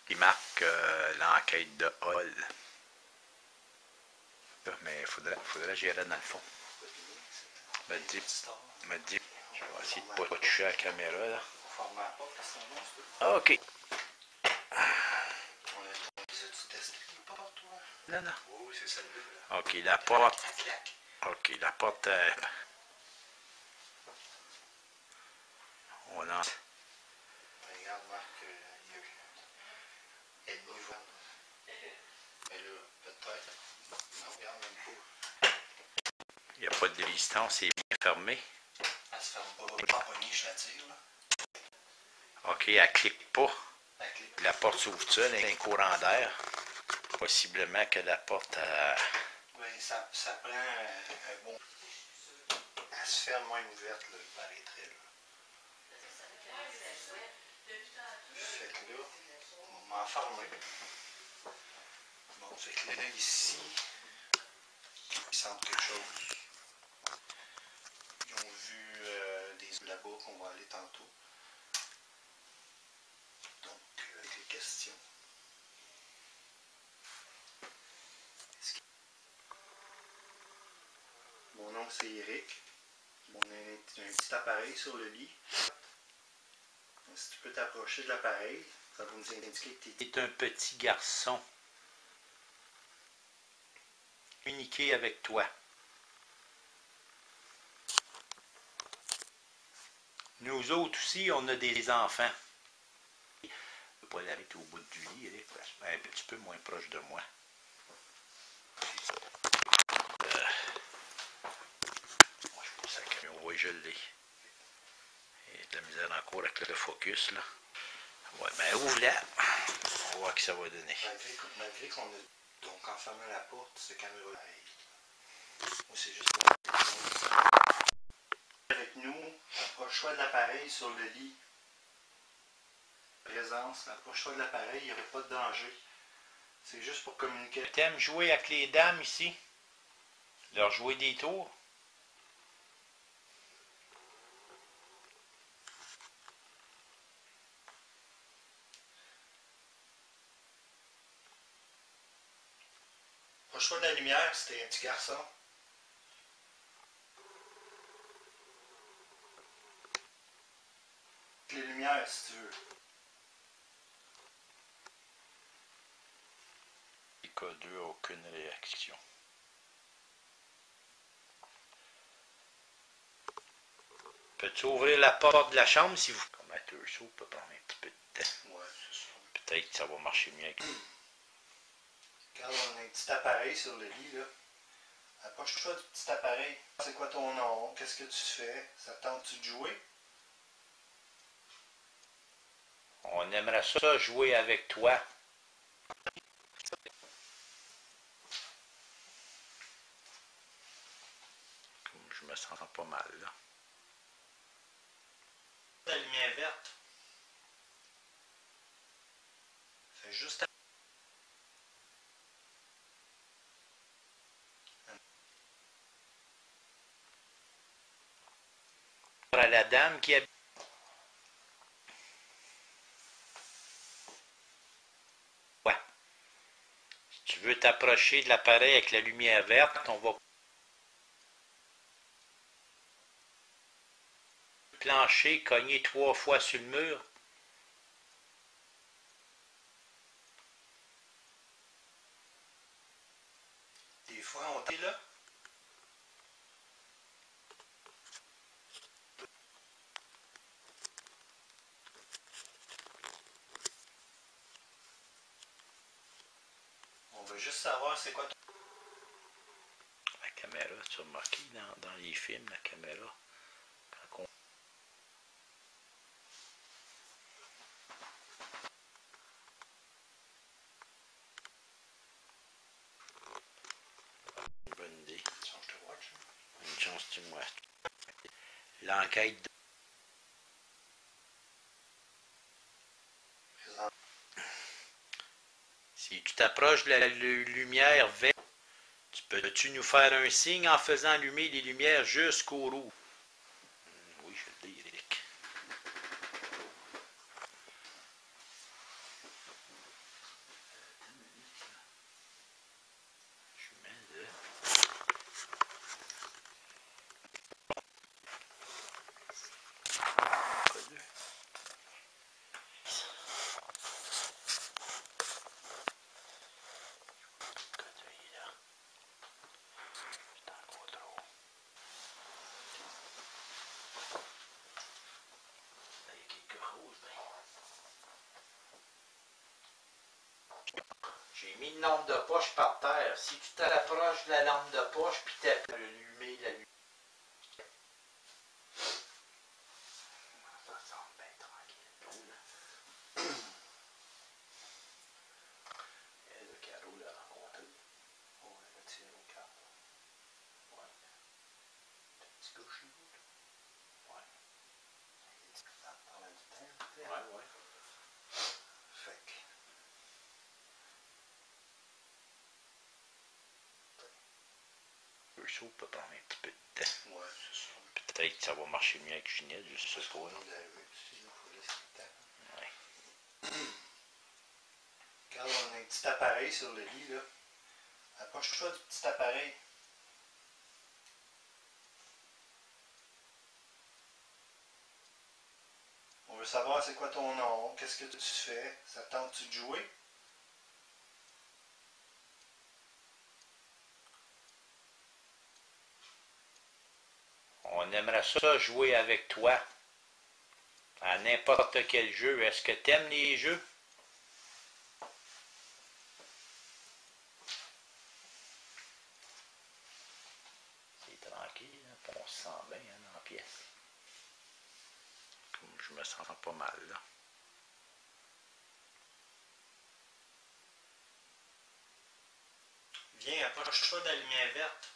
Il marque l'enquête de Hall. Mais il faudrait gérer dans le fond. Me dit, je vais essayer de ne pas toucher à la caméra là. Ok. Non, non. Ok, la porte. Ok, la porte. On lance. Regarde, Marc, elle est venue voir. Mais là, peut-être. Non, regarde même pas. Il n'y a pas de résistance, c'est bien fermé. Elle se ferme pas. Je vais pas pogner, je la tire, là. Ok, elle clique pas. Elle clique. La porte s'ouvre seule, elle a un courant d'air. Possiblement que la porte a... Oui, ça prend un bon... Elle se ferme moins ouverte, là, il paraîtrait, là. Fait que là, on va m'enfermer. Bon, fait que là, ici, ils sentent quelque chose. Ils ont vu des là-bas qu'on va aller tantôt. Donc, avec les questions. Mon nom, c'est Eric. On a un petit appareil sur le lit. Si tu peux t'approcher de l'appareil, ça va nous indiquer que tu es... C'est un petit garçon. Communiquer avec toi. Nous autres aussi, on a des enfants. Je ne peux pas l'arrêter au bout du lit, elle est un petit peu moins proche de moi. Moi, je pense à camion. Oui, je l'ai. Il y a de la misère encore avec le focus, là. Ouais, ben ouvre-la. On va voir ce que ça va donner. Malgré qu'on a donc enfermé la porte, ce caméra-là, moi, c'est juste pour... Avec nous, approche-toi de l'appareil sur le lit. Présence, approche-toi de l'appareil, il n'y aurait pas de danger. C'est juste pour communiquer. T'aimes jouer avec les dames ici? Leur jouer des tours? Approche-toi de la lumière, c'était un petit garçon. Les lumières, si tu veux. K2 a aucune réaction. Peux-tu ouvrir la porte de la chambre si vous... Comme un ça peut prendre un petit peu de temps. Ouais, c'est ça. Peut-être que ça va marcher mieux avec... Regarde, on a un petit appareil sur le lit, là. Approche-toi du petit appareil. C'est quoi ton nom? Qu'est-ce que tu fais? Ça tente-tu de jouer? On aimerait ça jouer avec toi. Je me sens pas mal, là. La lumière verte. Fais juste À la dame qui habite... Ouais. Si tu veux t'approcher de l'appareil avec la lumière verte, on va... Plancher, cogner 3 fois sur le mur. des fois, on est là. On veut juste savoir c'est quoi ton... La caméra, tu as remarqué dans les films, la caméra, quand on... Une bonne idée. Une chance, tu moi. L'enquête de... Si tu t'approches de la lumière verte, peux-tu nous faire un signe en faisant allumer les lumières jusqu'au roux? Oui, je le dis, Eric. mis une lampe de poche par terre. Si tu t'approches de la lampe de poche, puis tu allumer la lumière. Ça semble bien tranquille. Et le carreau l'a rencontré. On va retirer au câble. Ouais. T'as un petit gars chez vous, là? Ouais. Ça parle du temps, tu sais. Ouais, ouais. Fait que. Le saut peut prendre un petit peu de temps. Ouais, c'est ça. Peut-être que ça va marcher mieux avec Ginette, je sais pas. On l'a vu, tu sais, il faut laisser le temps. Ouais. Regarde, on a un petit appareil sur le lit, là. Approche-toi du petit appareil. On veut savoir c'est quoi ton nom, qu'est-ce que tu fais, ça te tente-tu de jouer? On aimerait ça jouer avec toi à n'importe quel jeu. Est-ce que tu aimes les jeux? C'est tranquille, hein? On se sent bien hein, dans la pièce. Comme je me sens pas mal là. Viens, approche-toi de la lumière verte.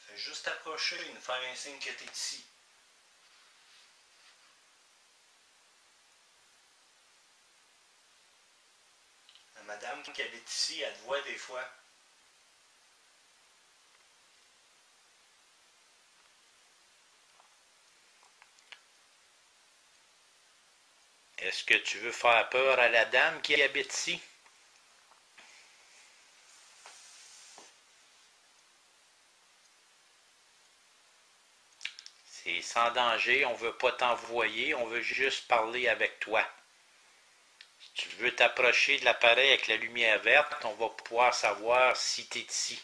Fais juste approcher, nous faire un signe que tu es ici. La madame qui habite ici, elle te voit des fois. Est-ce que tu veux faire peur à la dame qui habite ici? C'est sans danger, on ne veut pas t'envoyer, on veut juste parler avec toi. Si tu veux t'approcher de l'appareil avec la lumière verte, on va pouvoir savoir si tu es ici.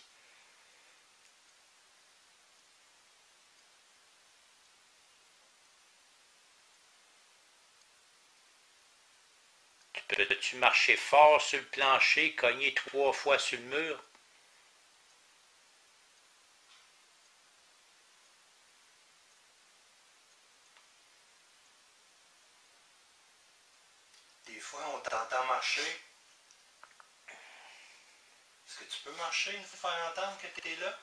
Peux-tu marcher fort sur le plancher, cogner 3 fois sur le mur? Des fois, on t'entend marcher. Est-ce que tu peux marcher, nous faire entendre que tu es là?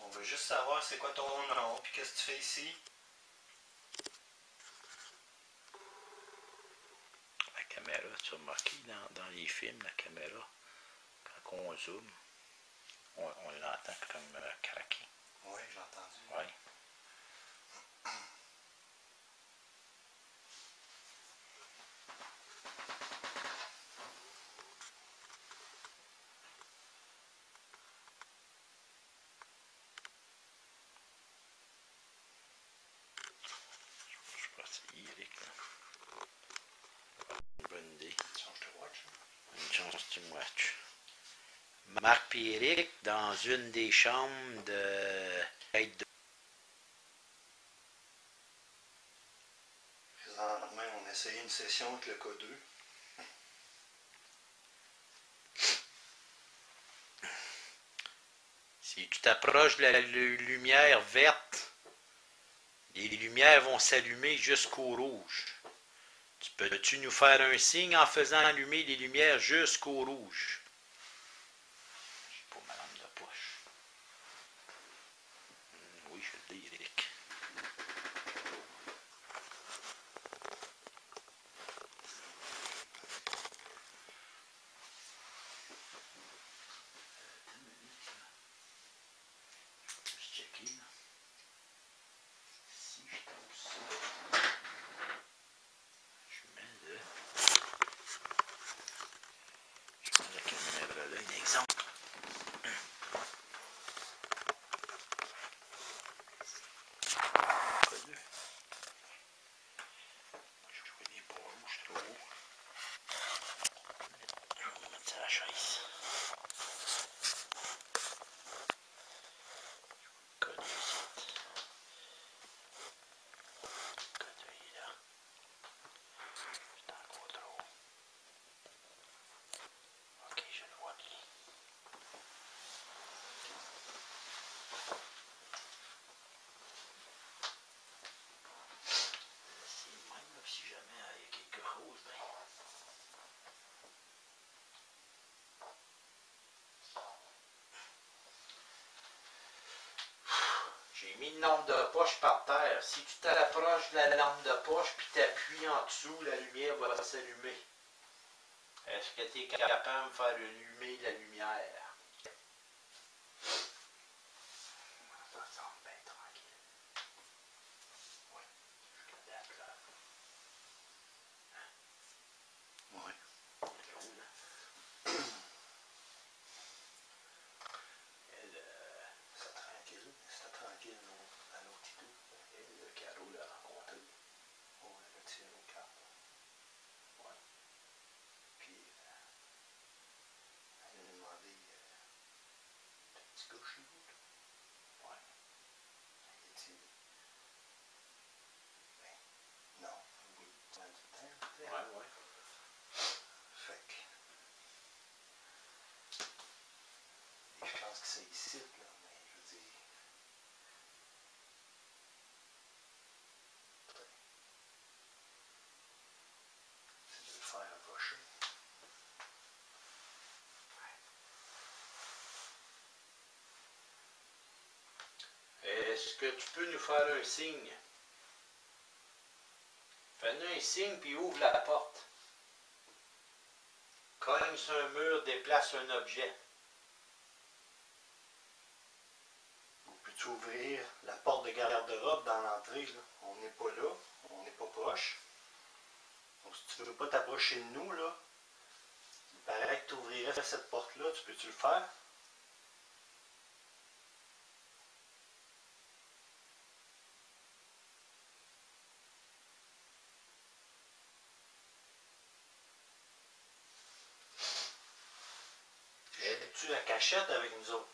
On veut juste savoir c'est quoi ton nom, puis qu'est-ce que tu fais ici. La caméra, tu as remarqué dans les films, la caméra, quand on zoome, on l'entend comme craquer. Oui, j'ai entendu. Oui. Je sais pas si Eric, là. Une bonne idée. Change de watch. Une chance to watch. Marc et Eric dans une des chambres de. Présentement, on a essayé une session avec le K2. Si tu t'approches de la lumière verte, les lumières vont s'allumer jusqu'au rouge. Peux-tu nous faire un signe en faisant allumer les lumières jusqu'au rouge? J'ai pas ma lampe de poche. Oui, je l'ai, Eric. Juste checker, là. Si je trouve ça, je mets la caméra mis une lampe de poche par terre. Si tu t'approches de la lampe de poche puis t'appuies en dessous, la lumière va s'allumer. Est-ce que tu es capable de faire allumer la lumière? Ça semble bien tranquille. Oui, jusqu'à date là. Oui. Cool, hein? Elle, C'était tranquille. C'était tranquille à l'autre titre. le Caro l'a rencontré. On avait tiré aux cartes. Ouais. Puis, elle m'a demandé t'as un petit gars chez vous, toi? Ouais. Il a dit ben, non, oui, ça a du temps. Ouais, ouais. Fait que. Et je pense que c'est ici, là, mais je veux dire. C'est de le faire approcher. Est-ce que tu peux nous faire un signe? Fais-nous un signe puis ouvre la porte. Cogne sur un mur, déplace un objet. Ou peux-tu ouvrir la porte de garde-robe dans l'entrée, là? On n'est pas là, on n'est pas proche. Donc si tu ne veux pas t'approcher de nous, là, il paraît que tu ouvrirais cette porte-là, tu peux-tu le faire? Es-tu la cachette avec nous autres?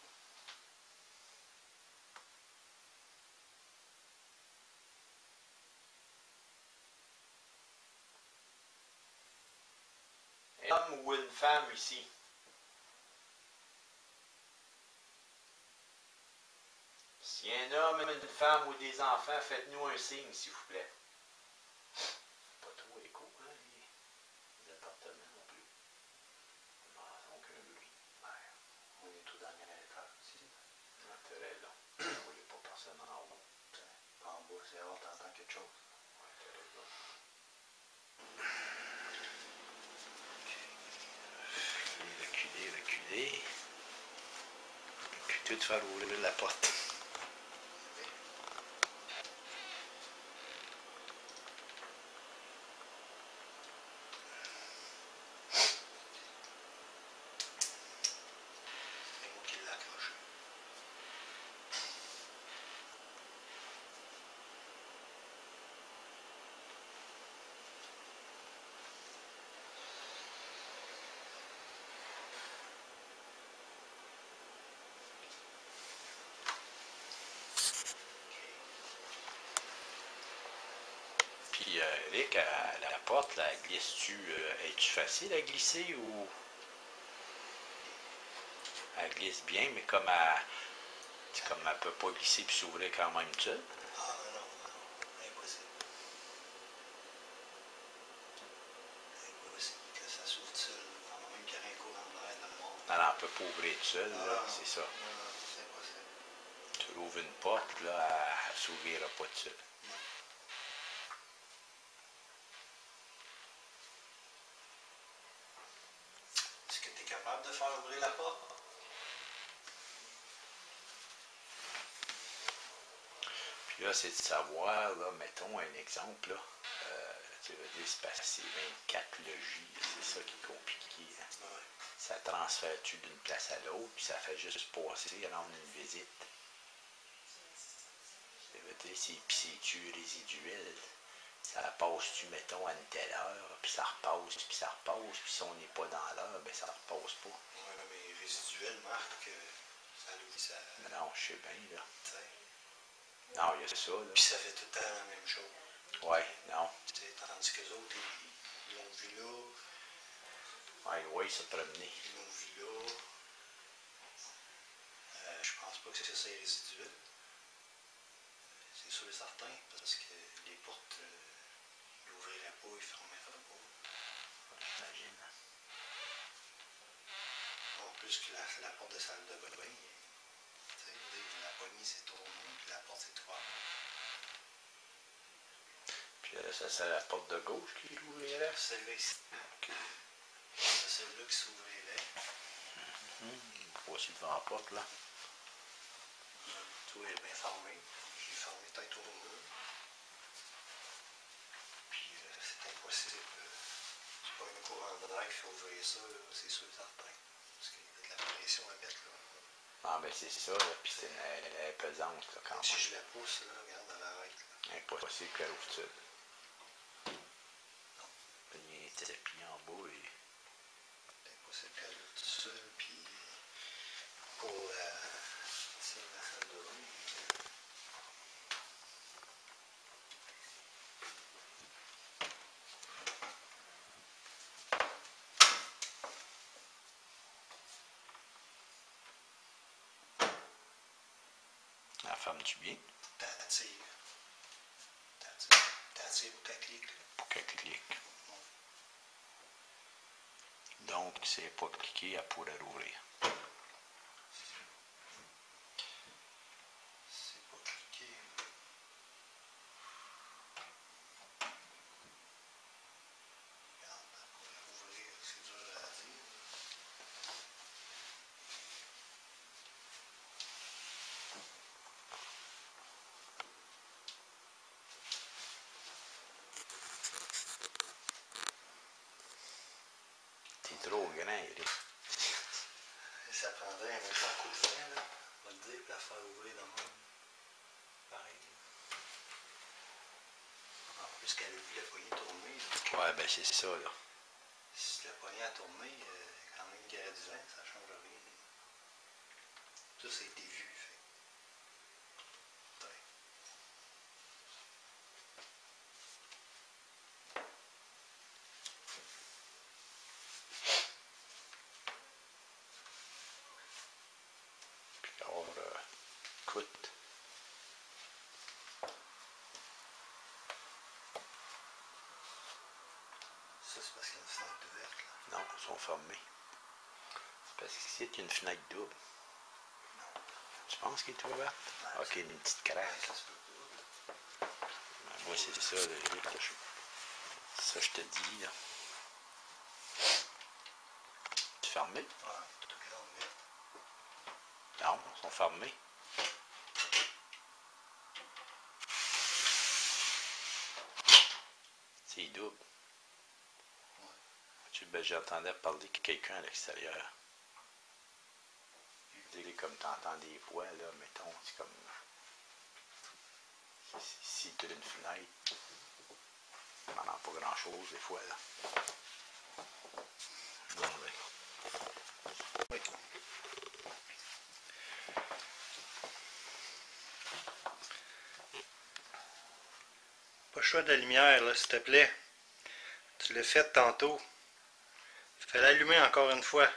Un homme ou une femme ici? Si un homme, une femme ou des enfants, faites-nous un signe, s'il vous plaît. Pas trop écho, hein, les appartements non plus. Non, aucun bruit. Ouais, on est tout dernier étage ici. L'intérêt là. Il n'y a pas personne en haut. En bas, c'est rare, t'entends quelque chose. Ouais, t'as raison. Reculer, reculer. Puis tout faire ouvrir la porte. C'est moi qui l'ai accroché. Puis, Eric, à la porte, là, glisse-tu, es-tu facile à glisser ou elle glisse bien, mais comme elle peut pas glisser puis s'ouvrir quand même seule? Ah non, non, impossible. Impossible que ça s'ouvre tout seul. Même qu'il y aurait un courant d'air dans le monde. Elle ne peut pas ouvrir toute seule, là, c'est ça. Non, c'est impossible. Tu ouvres une porte, puis là, elle s'ouvrira pas toute seule. Non. Est-ce que tu es capable de faire ouvrir la porte? Puis là, c'est de savoir, là, mettons un exemple, là. Tu veux dire, c'est parce que c'est 24 logis, c'est ça qui est compliqué. Hein? Ouais. Ça transfère-tu d'une place à l'autre, puis ça fait juste passer, rendre une visite. Ça veut dire, c'est-tu résiduel? Ça passe-tu, mettons, à une telle heure, puis ça repasse, puis si on n'est pas dans l'heure, ben ça repasse pas. Ouais, mais résiduel marque que ça lui ça. Non, je sais bien, là. T'sais. Non, il y a ça, là. Puis ça fait tout le temps la même chose. Ouais, non. T'sais, tandis que les autres, ils l'ont vu là, Ouais, se promener. ils l'ont vu là. Je pense pas que c'est résiduel. C'est sûr et certain, parce que les portes, ils n'ouvriraient pas, ils fermeraient pas. J'imagine. En plus que la porte de salle de bain, tu sais, la poignée s'est tournée, puis la porte s'est ouverte. Puis ça, c'est la porte de gauche qui ouvrirait? Celle-là ici. Ok. C'est celle-là qui s'ouvrirait. Voici devant la porte, là. Tout est bien fermé. J'ai fermé tête au mur. Puis c'est impossible. C'est pas un courant d'air qui fait ouvrir ça, là. C'est sûr et certain. Parce qu'il y a de la pression à mettre là. Ah, ben c'est ça, là. Puis elle est pesante, là, quand même. Si je la pousse, là, regarde, elle arrête. Là. Impossible qu'elle ouvre tout. Il y a un tapis en bas et. C'est impossible qu'elle ouvre tout seul. Puis pour la salle de bain. La ferme-tu bien? T'attires ou t'accliques. Pour qu'elle clique. Donc, si elle n'est pas cliquée, elle pourrait l'ouvrir. C'est pas cliqué. Regarde, elle pourrait ouvrir, c'est dur à dire. T'es trop grand, Eric. Ça prendrait un méchant coup de vent, là. On va le dire, puis la faire ouvrir dans le monde. Pareil. En plus qu'elle a vu la poignée tourner. Là. Ouais, ben c'est ça, là. Si la poignée a tourné, quand même qu'il y a du vent, ça change rien. Tout ça a été vu. Fait. Ouais. Puis alors, écoute. Ça, c'est parce qu'il y a une fenêtre ouverte. Là. Non, ils sont fermés. Parce qu'ici, il y a une fenêtre double. Non. Tu penses qu'il est ouvert? Ouais, Ok, une petite Ouais, craque. ça se peut pas. Ben, moi, c'est ça, là, Eric. Ça, je te dis, là. C'est fermé? Ouais, tout grand ouvert. Non, ils sont fermés. C'est double. Ouais. Ben, j'entendais parler de quelqu'un à l'extérieur. Comme t'entends des voix, là, mettons, c'est comme. Si tu as une fenêtre, on n'en a pas grand chose des fois, là. Non, ben. Oui. Pas le choix de la lumière, là, s'il te plaît. Tu l'as fait tantôt. Fais l'allumer encore une fois.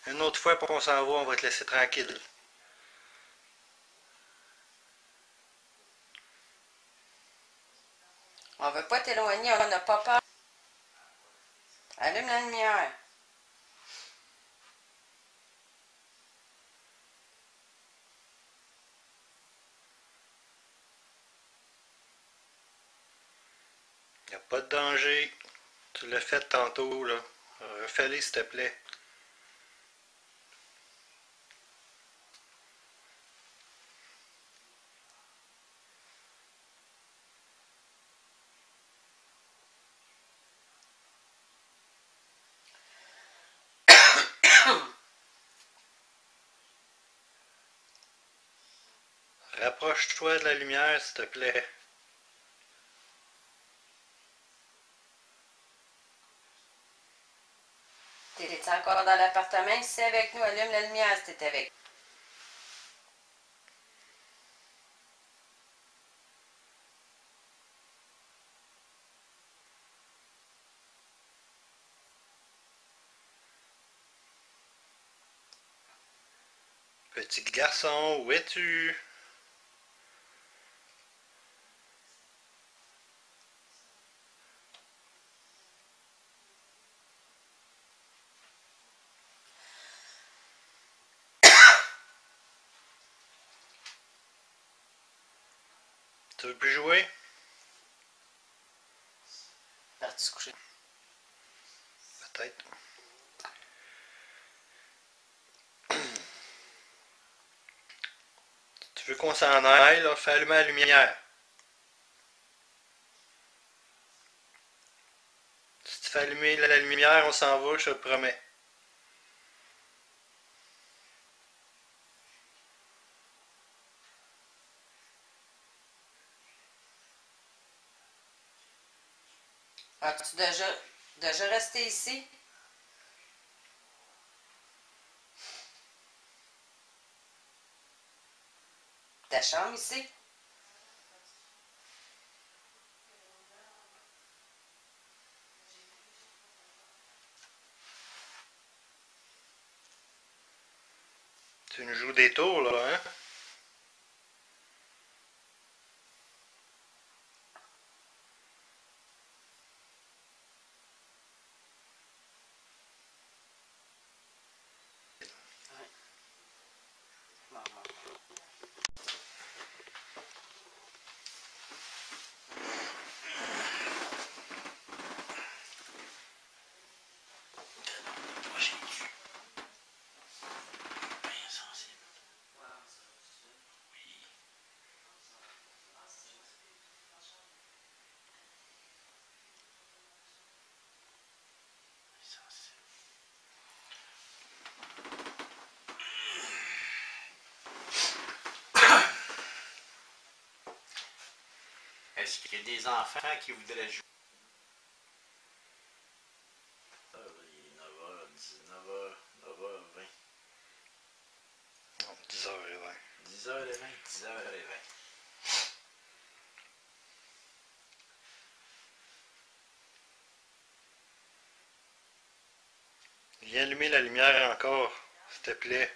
Une autre fois, pour qu'on s'en va, on va te laisser tranquille. On veut pas t'éloigner, on n'a pas peur. Allume la lumière. Il n'y a pas de danger. Tu l'as fait tantôt, là. Refais-les, s'il te plaît. Rapproche-toi de la lumière, s'il te plaît. T'es encore dans l'appartement? Si c'est avec nous, allume la lumière si t'es avec. Petit garçon, où es-tu? Tu veux plus jouer? Parti se coucher. Peut-être. Tu veux qu'on s'en aille, là? Fais allumer la lumière. Si tu fais allumer la lumière, on s'en va, je te le promets. As-tu déjà resté ici? Ta chambre ici? Tu nous joues des tours, là, hein? Est-ce qu'il y a des enfants qui voudraient jouer? Il est 9h, 19h, 9h20. Non, 10h20. 10h20, 10h20. Viens allumer la lumière encore, s'il te plaît.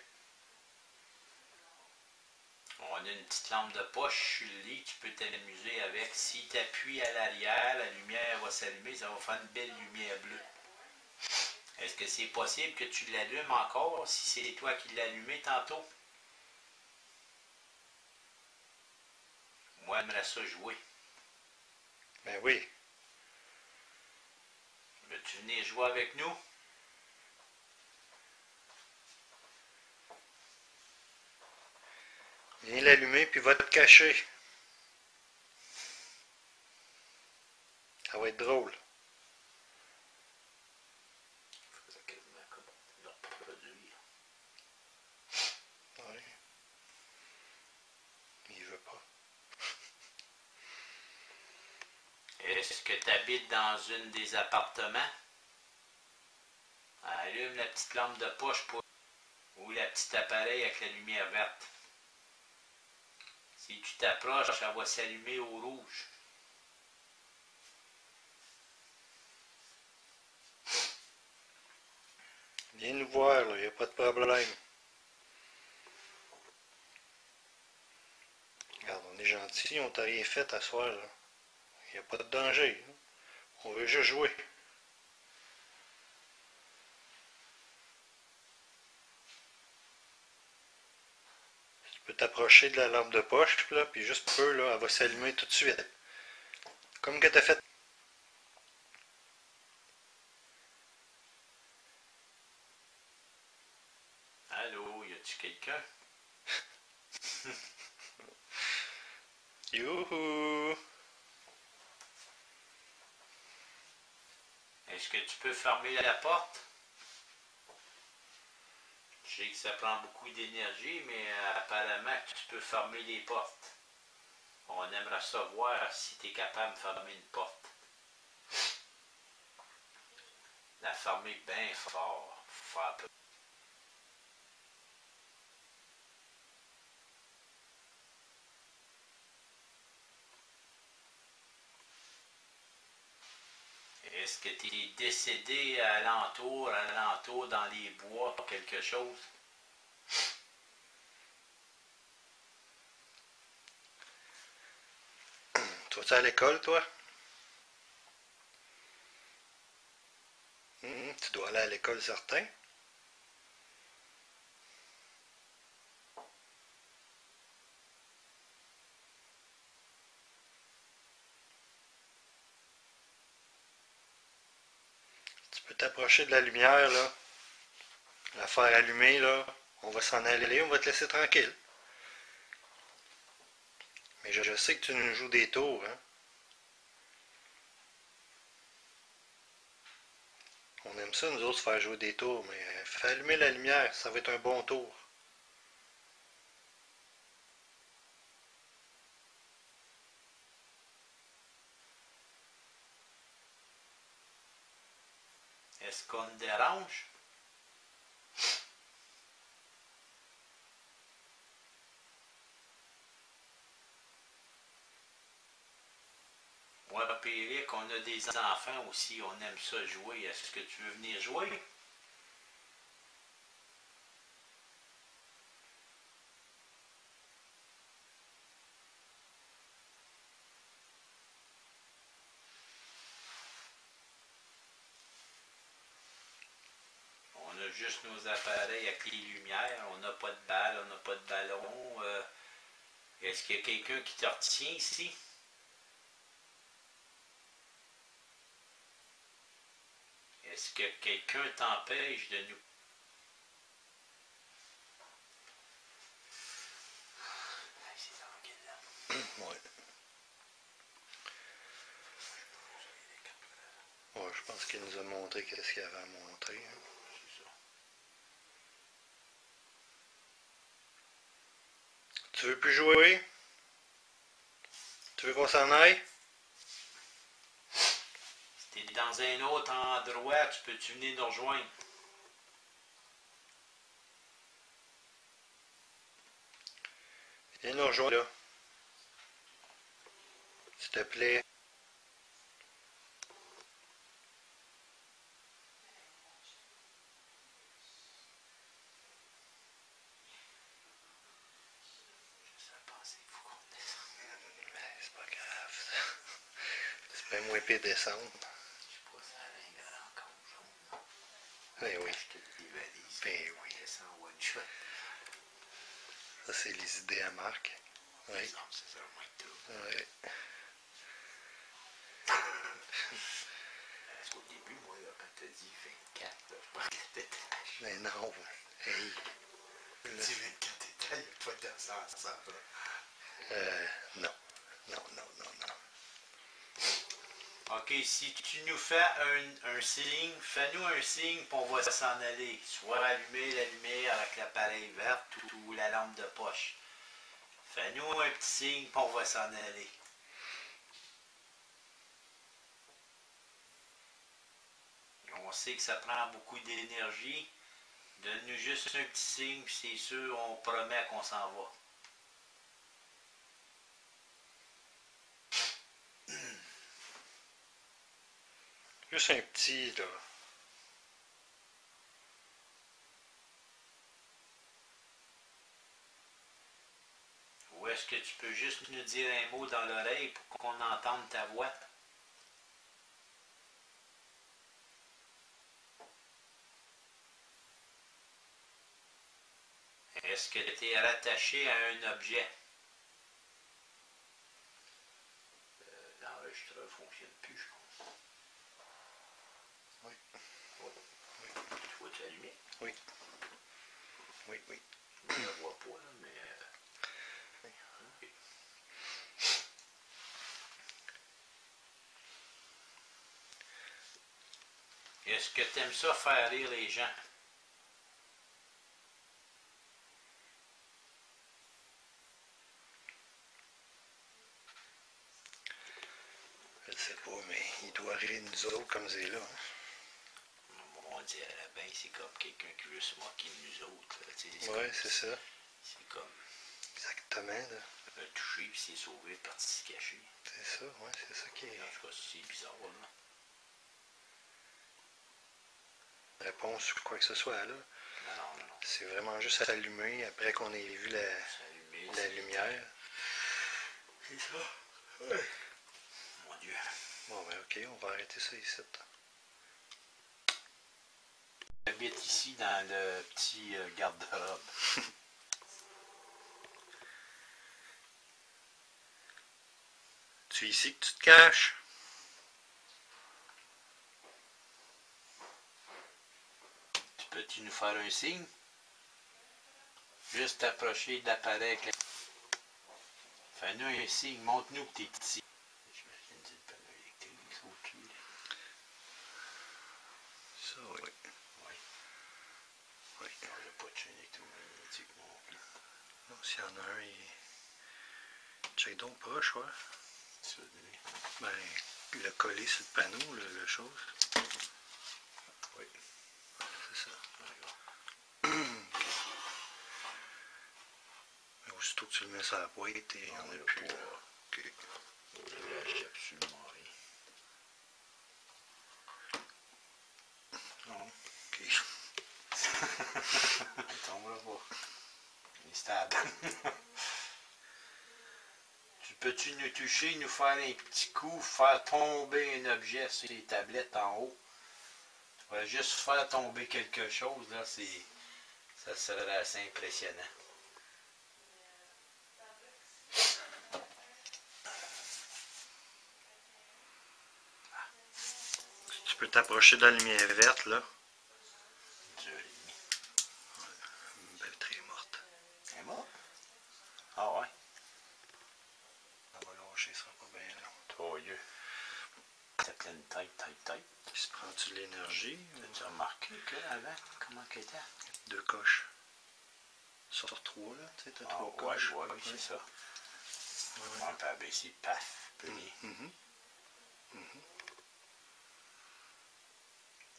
On a une petite lampe de poche sur le lit, tu peux t'amuser avec. Si tu appuies à l'arrière, la lumière va s'allumer, ça va faire une belle lumière bleue. Est-ce que c'est possible que tu l'allumes encore si c'est toi qui l'as allumé tantôt? Moi, j'aimerais ça jouer. Ben oui. Veux-tu venir jouer avec nous? Viens l'allumer puis va te cacher. Ça va être drôle. Il faudrait quasiment comme le reproduire. Oui. Il veut pas. Est-ce que tu habites dans une des appartements? Allume la petite lampe de poche ou la petite appareil avec la lumière verte. Si tu t'approches, ça va s'allumer au rouge. Viens nous voir, là, il n'y a pas de problème. Regarde, on est gentil, on t'a rien fait à soir, là. Il n'y a pas de danger. Hein. On veut juste jouer. Tu peux t'approcher de la lampe de poche, là, puis juste peu, là, elle va s'allumer tout de suite. Comme que t'as fait. Allô, y a-tu quelqu'un? Youhou! Est-ce que tu peux fermer la porte? Je sais que ça prend beaucoup d'énergie, mais apparemment tu peux fermer les portes. On aimerait savoir si tu es capable de fermer une porte. La fermer bien fort. Faire un peu. Est-ce que tu es décédé alentour, dans les bois, quelque chose? Tu vas-tu à l'école, toi? Tu dois aller à l'école, certain. peux t'approcher de la lumière, là. La faire allumer, là. On va s'en aller, on va te laisser tranquille. Mais je sais que tu nous joues des tours, hein. On aime ça, nous autres, faire jouer des tours, mais fais allumer la lumière, ça va être un bon tour. Est-ce qu'on te dérange? Moi, Péric, on a des enfants aussi, on aime ça jouer. Est-ce que tu veux venir jouer? On a juste nos appareils avec les lumières, on n'a pas de balle, on n'a pas de ballon. Est-ce qu'il y a quelqu'un qui te retient ici? Est-ce que quelqu'un t'empêche de nous... Ouais. Ouais, je pense qu'il nous a montré qu'est-ce qu'il avait à montrer, hein. Tu veux plus jouer? Tu veux qu'on s'en aille? Si t'es dans un autre endroit, tu peux-tu venir nous rejoindre? Viens nous rejoindre là. S'il te plaît. C'est pas grave, ça. C'est pas moins pire descendre. Ben oui. Ben oui. Ça, c'est les idées à Marc. Oui. Ouais. Au début, moi, là, quand t'as dit 24, je pense que t'étais... Mais non. Hey. Tu dis 24 étages, il y a pas de sens, ça. Non. Non. OK, si tu nous fais un signe, fais-nous un signe, puis on va s'en aller. Soit allumer la lumière avec l'appareil vert ou la lampe de poche. Fais-nous un petit signe, puis on va s'en aller. On sait que ça prend beaucoup d'énergie. Donne-nous juste un petit signe, puis c'est sûr, on promet qu'on s'en va. Juste un petit, là. Ou est-ce que tu peux juste nous dire un mot dans l'oreille pour qu'on entende ta voix? Est-ce que tu es rattaché à un objet? L'enregistreur ne fonctionne plus, je pense. Oui. Tu vois-tu allumé? Oui. Je ne le vois pas, là, mais... Okay. Est-ce que tu aimes ça faire rire les gens? Je ne sais pas, mais il doit rire de nous autres comme c'est là. Hein. On dirait bien, c'est comme quelqu'un qui veut se moquer de nous autres. Oui, c'est ça. C'est comme... Exactement, là. Un touché puis c'est sauvé, parti se cacher. C'est ça, ouais, c'est ça qui est. En tout cas, c'est bizarre, là. Réponse ou quoi que ce soit, là. Non. C'est vraiment juste allumé après qu'on ait vu la lumière. C'est ça. Ouais. Mon Dieu. Bon, ben ok, on va arrêter ça ici. J'habite ici dans le petit garde-robe. Tu es ici que tu te caches? Peux-tu nous faire un signe? Juste t'approcher de l'appareil avec la... Fais-nous un signe, montre-nous que t'es petit. J'imagine que c'est le panneau électrique, ils sont au-dessus. Ça, oui. Oui. Oui. Il n'y a pas de chaîne électromagnétique non plus. Non, s'il y en a un, il... Check donc proche, ouais. Ça, lui. Ben, le coller sur le panneau, le chose. Oui. C'est ça. D'accord. Mais aussitôt que tu le mets sur la boîte, et On on n'a n'a plus. pas. Là. OK. Il n'y a absolument rien. Non. OK. Il tombera pas. Il est stable. Peux-tu nous toucher, nous faire un petit coup, faire tomber un objet sur les tablettes en haut? Tu pourrais juste faire tomber quelque chose, là, ça serait assez impressionnant. Tu peux t'approcher de la lumière verte, là. Une batterie est morte. Elle est morte? Ah ouais? Elle va lâcher, ça sera pas bien long. Toyeux. Ça pleine tête. Il se prend-tu de l'énergie? As-tu remarqué qu'avant, comment qu'elle était? 2 coches. Sur 3, là, tu sais, t'as 3 coches. Ouais, c'est ça. On peut abaisser, paf,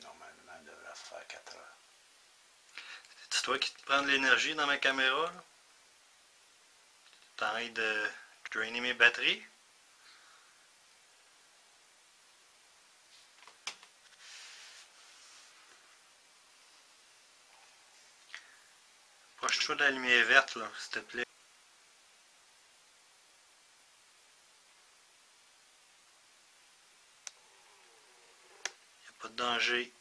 Normalement, elle devrait faire 4 heures. C'est toi qui te prends de l'énergie dans ma caméra, là? T'arrêtes de drainer mes batteries? Approche-toi de la lumière verte, là, s'il te plaît. Y a pas de danger.